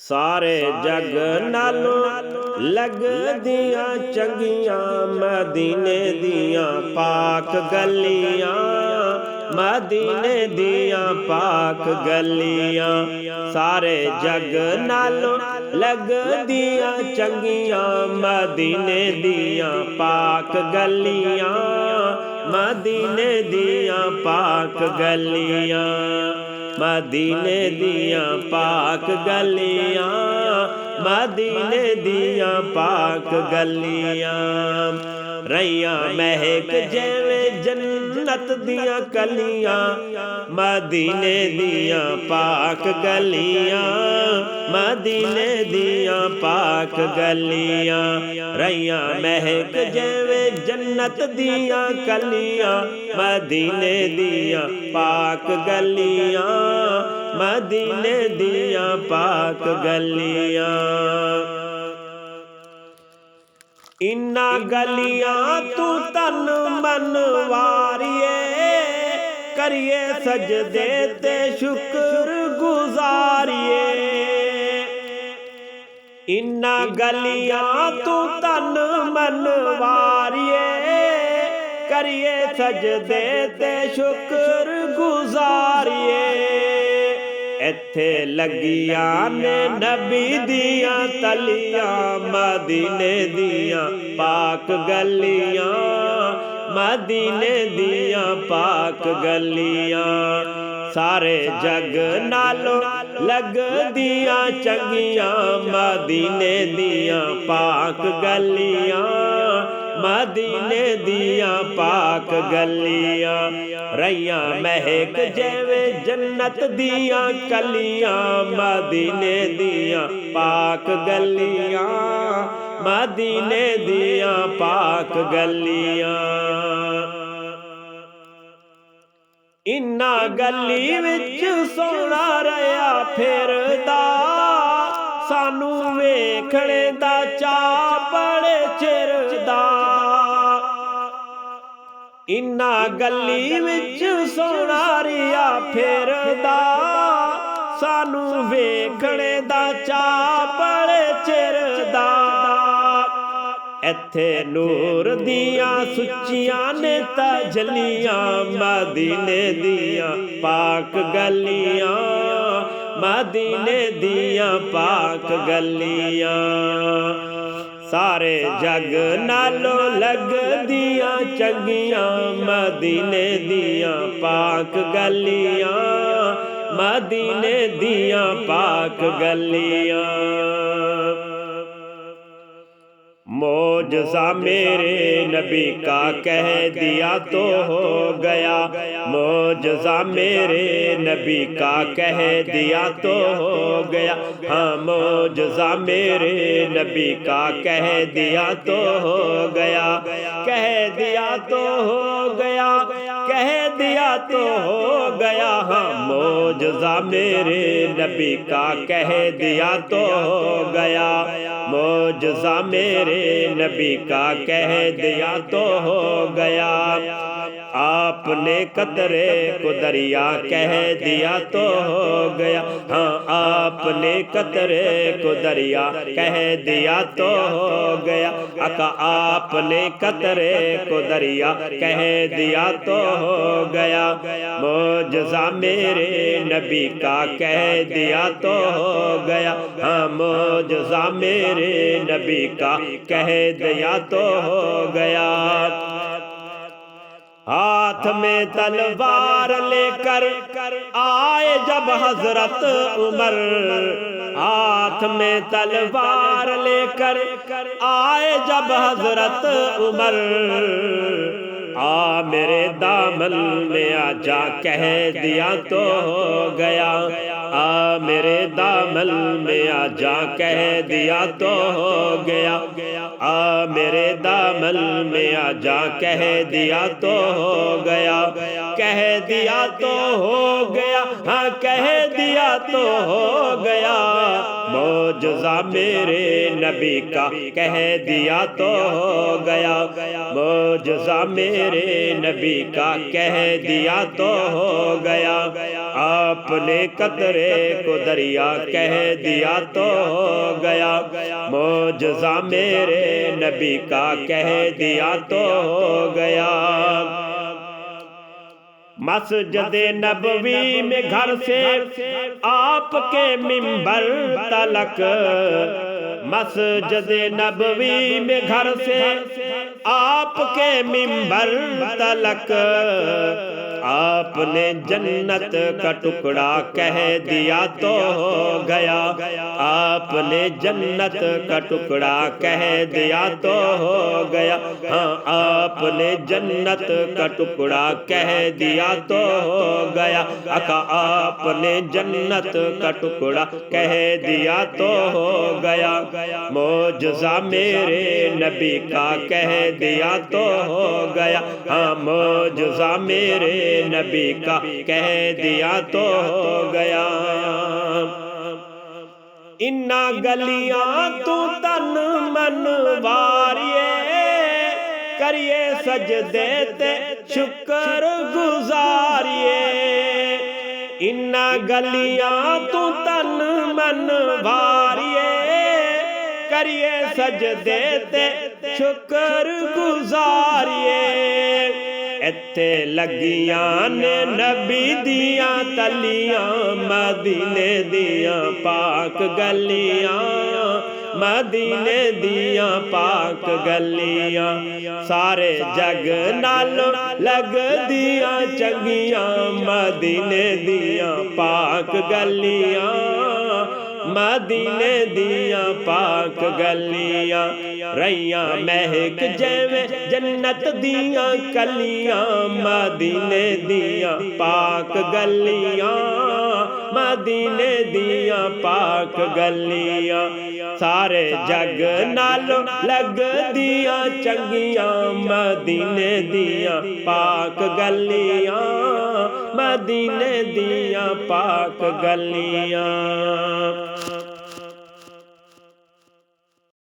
سارے جگ نالوں لگدیاں چنگیاں مدینے دیاں پاک گلیاں، مدینے دیاں پاک گلیاں۔ سارے جگ نالوں لگدیاں چنگیاں مدینے دیاں پاک گلیاں، مدینے دیاں پاک گلیاں، مدینے دیاں پاک گلیاں، مدینے دیاں پاک گلیاں۔ رہیاں مہک جیویں جنت دیاں کلیاں، مدینے دیاں پاک گلیاں، مدینے دیاں پاک گلیاں۔ رہیاں مہک جیویں جنت دیاں کلیاں، مدینے دیاں پاک گلیاں، مدینے دیاں پاک گلیاں۔ انہاں گلیاں تو تن من واریے، کریے سجدے تے شکر گزاریے۔ انہاں گلیاں تو تن من واریے، کریے سجدے تے شکر گزاریے۔ ایتھے لگیاں نے نبی دیاں تلیاں، مدینے دیاں پاک گلیاں، مدینے دیاں پاک گلیاں۔ سارے جگ نالوں لگدیاں چنگیاں مدینے دیاں پاک گلیاں، مدینے دیاں پاک گلیاں۔ رہیاں مہک جیویں جنت دیاں کلیاں، مدینے دیاں پاک گلیاں، مدینے دیاں پاک گلیاں۔ انہاں گلی وچ سونا رہیا پھردا، سانوں ویکھنے دا چاء بڑے چر دا۔ انہاں گلی وچ سونا رہیا پھردا، سانوں ویکھنے دا چاء بڑے چر دا۔ ایتھے نور دیاں سچیاں نے تجلیاں، مدینے دیاں پاک گلیاں، مدینے دیاں پاک گلیاں۔ سارے جگ نالوں لگدیاں چنگیاں مدینے دیاں پاک گلیاں، مدینے دیاں پاک گلیاں۔ معجزہ میرے نبی کا کہہ دیا تو ہو گیا، معجزہ میرے نبی کا کہہ دیا تو ہو گیا، ہاں معجزہ میرے نبی کا کہہ دیا تو ہو گیا، کہہ دیا تو ہو گیا، کہہ دیا تو ہو گیا، ہاں معجزہ میرے نبی کا کہہ دیا تو ہو گیا، معجزہ میرے نبی کا کہہ دیا تو ہو گیا۔ آپ نے قطرے کو دریا کہہ دیا تو ہو گیا، ہاں آپ نے قطرے کو دریا کہہ دیا تو ہو گیا، آقا آپ نے قطرے کو دریا کہہ دیا تو ہو گیا، معجزہ میرے نبی کا کہہ دیا تو ہو گیا، ہاں معجزہ میرے نبی کا کہہ دیا تو ہو گیا۔ ہاتھ میں تلوار لے کر آئے جب حضرت عمر، ہاتھ میں تلوار لے کر آئے جب حضرت عمر، آ میرے دامن میں آ جا کہہ دیا تو ہو گیا، آ میرے دامن میں آ جا کہہ دیا تو ہو گیا، آ میرے دامن میں آ جا کہہ دیا تو ہو گیا، کہہ دیا تو ہو گیا، ہاں کہہ دیا تو ہو گیا، معجزہ میرے نبی کا کہہ دیا تو ہو گیا، معجزہ میرے نبی کا کہہ دیا تو ہو گیا، آپ نے قطرے کو دریا کہہ دیا تو ہو گیا معجزہ میرے نبی کا کہہ دیا تو ہو گیا مسجد نبوی میں گھر سے آپ کے منبر تلک مسجد نبوی میں گھر سے آپ کے منبر تلک آپ نے جنت کا ٹکڑا کہہ دیا تو ہو گیا آپ نے جنت کا ٹکڑا کہہ دیا تو ہو گیا ہاں آپ نے جنت کا ٹکڑا کہہ دیا تو ہو گیا آقا آپ نے جنت کا ٹکڑا کہہ دیا تو ہو گیا معجزہ میرے نبی کا کہہ دیا تو ہو گیا ہاں معجزہ میرے نبی کا کہہ دیا تو ہو گیا انا گلیاں تو تن من واریے کریے سجدے تے شکر گزاریے انا گلیاں تو تن من واریے کریے سجدے تے شکر گزاریے ایتھے لگیاں نے نبی دیاں تلیاں مدینے دیاں پاک گلیاں مدینے دیاں پاک گلیاں سارے جگ نال لگ دیاں چنگیاں مدینے دیاں پاک گلیاں مدینے دیاں پاک گلیاں ریاں مہک جیویں جنت دیاں کلیاں مدینے دیاں پاک گلیاں مدینے دیاں پاک گلیاں سارے جگ نال لگ دیاں چنگیاں مدینے دیاں پاک گلیاں مدینے دیاں پاک گلیاں